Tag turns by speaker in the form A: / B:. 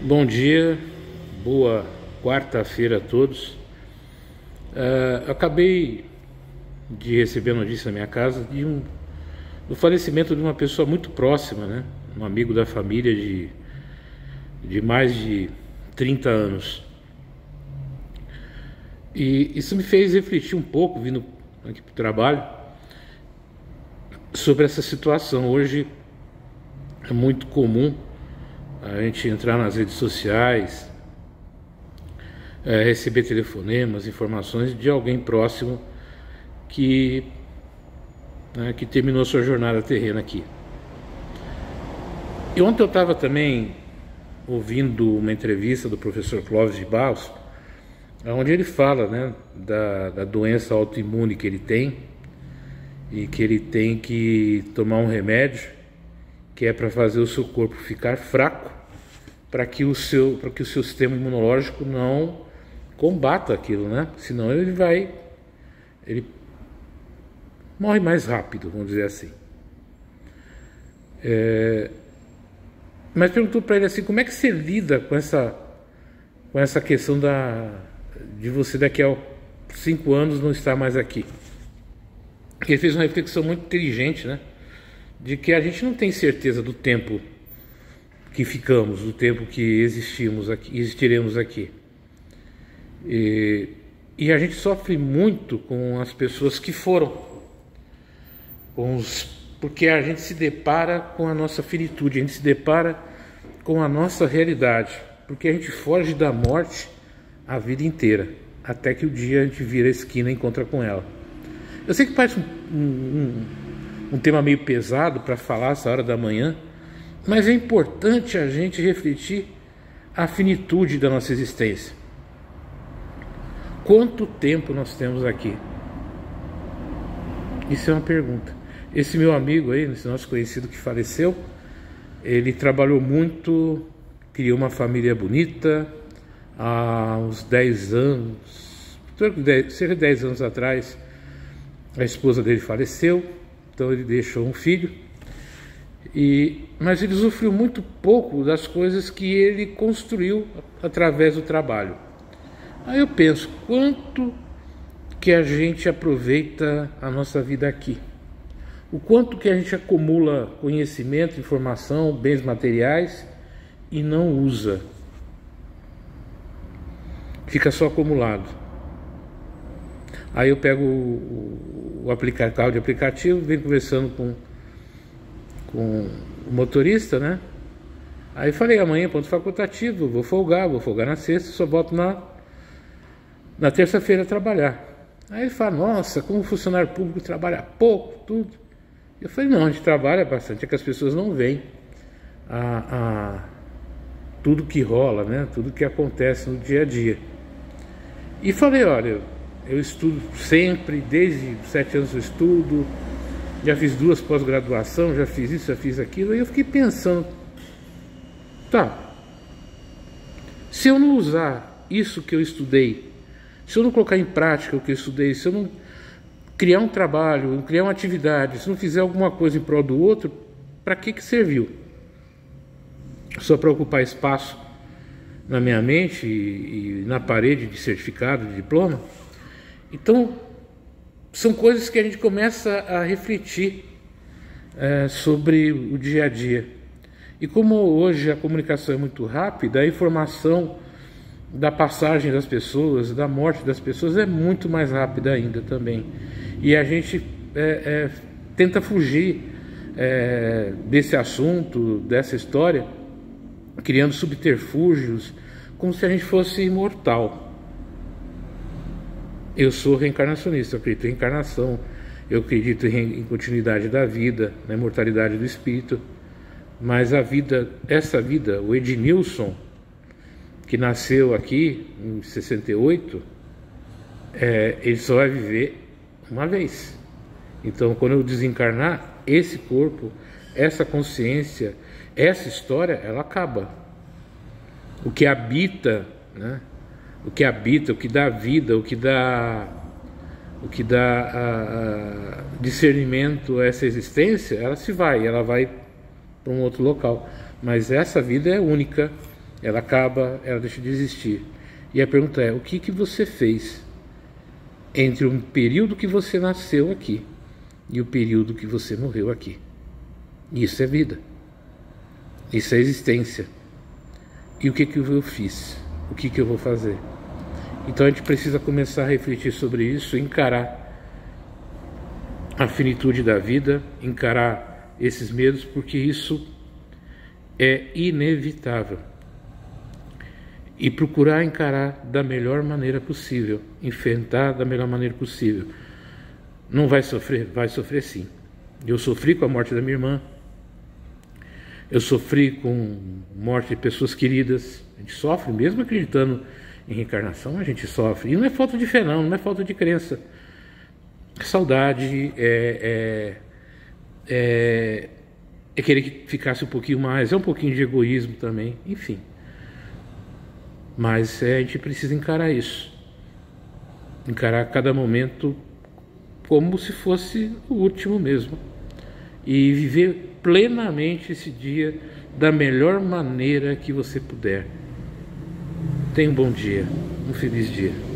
A: Bom dia, boa quarta-feira a todos. Acabei de receber a notícia na minha casa do falecimento de uma pessoa muito próxima, né? Um amigo da família de mais de 30 anos. E isso me fez refletir um pouco, vindo aqui para o trabalho, sobre essa situação. Hoje é muito comum a gente entrar nas redes sociais, receber telefonemas, informações de alguém próximo que terminou sua jornada terrena aqui. E ontem eu estava também ouvindo uma entrevista do professor Clóvis de Barros, onde ele fala, né, da doença autoimune que ele tem e que ele tem que tomar um remédio que é para fazer o seu corpo ficar fraco, para que o seu sistema imunológico não combata aquilo, né? Senão ele morre mais rápido, vamos dizer assim. Mas perguntou para ele assim: como é que você lida com essa questão de você daqui a 5 anos não estar mais aqui? Ele fez uma reflexão muito inteligente, né? De que a gente não tem certeza do tempo que ficamos, do tempo que existiremos aqui. E a gente sofre muito com as pessoas que foram, porque a gente se depara com a nossa finitude, a gente se depara com a nossa realidade, porque a gente foge da morte a vida inteira, até que o dia a gente vira a esquina e encontra com ela. Eu sei que parece um tema meio pesado para falar essa hora da manhã, mas é importante a gente refletir a finitude da nossa existência. Quanto tempo nós temos aqui? Isso é uma pergunta. Esse meu amigo aí, esse nosso conhecido que faleceu, ele trabalhou muito, criou uma família bonita. Há uns 10 anos, cerca de 10 anos atrás, a esposa dele faleceu. Então ele deixou um filho, mas ele usufruiu muito pouco das coisas que ele construiu através do trabalho. Aí eu penso, quanto que a gente aproveita a nossa vida aqui? O quanto que a gente acumula conhecimento, informação, bens materiais e não usa? Fica só acumulado. Aí eu pego o carro de aplicativo, venho conversando com o motorista, né? Aí falei: amanhã ponto facultativo, vou folgar na sexta, só volto na terça-feira a trabalhar. Aí ele fala: nossa, como o funcionário público trabalha pouco, tudo. Eu falei: não, a gente trabalha bastante, é que as pessoas não veem tudo que rola, né? Tudo que acontece no dia a dia. E falei: olha, eu estudo sempre, desde 7 anos eu estudo, já fiz 2 pós-graduação, já fiz isso, já fiz aquilo. E eu fiquei pensando, tá, se eu não usar isso que eu estudei, se eu não colocar em prática o que eu estudei, se eu não criar um trabalho, não criar uma atividade, se não fizer alguma coisa em prol do outro, para que serviu? Só para ocupar espaço na minha mente e na parede de certificado, de diploma? Então, são coisas que a gente começa a refletir sobre o dia a dia. E como hoje a comunicação é muito rápida, a informação da passagem das pessoas, da morte das pessoas é muito mais rápida ainda também. E a gente tenta fugir desse assunto, dessa história, criando subterfúgios, como se a gente fosse imortal. Eu sou reencarnacionista, eu acredito em reencarnação, eu acredito em continuidade da vida, na imortalidade do espírito, mas essa vida, o Ednilson, que nasceu aqui em 68, ele só vai viver uma vez. Então, quando eu desencarnar, esse corpo, essa consciência, essa história, ela acaba. O que habita, né? O que dá vida, o que dá discernimento a essa existência, ela vai para um outro local. Mas essa vida é única, ela acaba, ela deixa de existir. E a pergunta é: o que você fez entre o período que você nasceu aqui e o período que você morreu aqui? Isso é vida. Isso é existência. E o que eu fiz? O que eu vou fazer? Então a gente precisa começar a refletir sobre isso, encarar a finitude da vida, encarar esses medos, porque isso é inevitável. E procurar encarar da melhor maneira possível, enfrentar da melhor maneira possível. Não vai sofrer? Vai sofrer sim. Eu sofri com a morte da minha irmã, eu sofri com morte de pessoas queridas. A gente sofre, mesmo acreditando em reencarnação, a gente sofre. E não é falta de fé não, não é falta de crença. Saudade, é querer que ficasse um pouquinho mais, é um pouquinho de egoísmo também, enfim. Mas a gente precisa encarar isso. Encarar cada momento como se fosse o último mesmo. E viver plenamente esse dia da melhor maneira que você puder. Tenha um bom dia, um feliz dia.